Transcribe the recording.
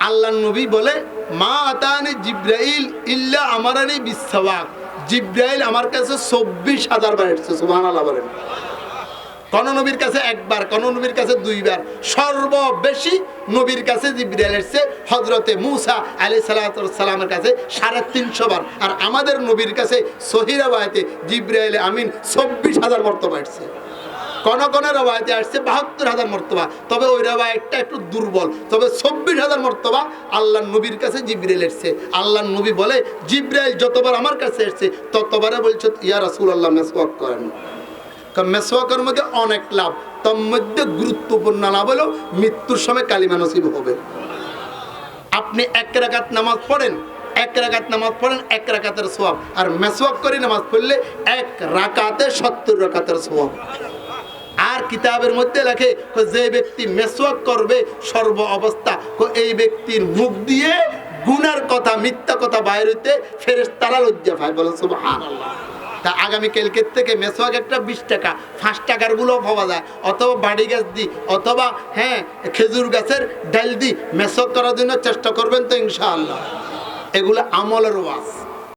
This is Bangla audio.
আল্লাহ নবী বলে মা আতানি জিব্রাইল ইল্লা আমারানি বিসওয়াক, জিব্রাইল আমার কাছে 24,000 বার এসেছে। সুবহানাল্লাহ বলেন। কোন নবীর কাছে একবার, কোন নবীর কাছে দুইবার, সর্ববেশি নবীর কাছে জিব্রাইল এসেছে হযরতে মূসা আলাইহিস সালাতু ওয়াস সালামের কাছে 350 বার। আর আমাদের নবীর কাছে সহিহ রওয়ায়াতে জিব্রাইল আমিন 24,000 মর্তবা এসেছে। কোন কোন রওয়ায়াতে আসছে 72,000 মর্তবা, তবে ওই রওয়ায়াতটা একটু দুর্বল। তবে 24,000 মর্তবা আল্লাহর নবীর কাছে জিব্রাইল এসেছে। আল্লাহর নবী বলে জিব্রাইল যতবার আমার কাছে এসেছে ততবারে বলছে ইয়া রাসূলুল্লাহ মেসওয়াক করেন। মেসওয়াকের মধ্যে অনেক লাভ, তার মধ্যে গুরুত্বপূর্ণ লাভ হলো মৃত্যুর সময় কালিমা নসিব হবে। আপনি 1 রাকাত নামাজ পড়েন, 1 রাকাত নামাজ পড়েন 1 রাকাতের সওয়াব, আর মেসওয়াক করে নামাজ পড়লে 1 রাকাতে 70 রাকাতের সওয়াব। আর কিতাবের মধ্যে লেখে যে ব্যক্তি মেসওয়াক করবে সর্ব অবস্থা, এই ব্যক্তির মুখ দিয়ে গুনার কথা, মিথ্যা কথা বাইর হইতে ফেরেশতারা লজ্জা পায়। বলেন সুবহানাল্লাহ। তা আগামী কালকের থেকে মেসওয়াক একটা 20 টাকা, 5 টাকার গুলো পাওয়া যায়, অথবা বাড়ি গাছ দি, অথবা খেজুর গাছের ডাল দি মেসওয়াক করার জন্য চেষ্টা করবেন তো ইনশাআল্লাহ। এগুলো আমলের ওয়াজ।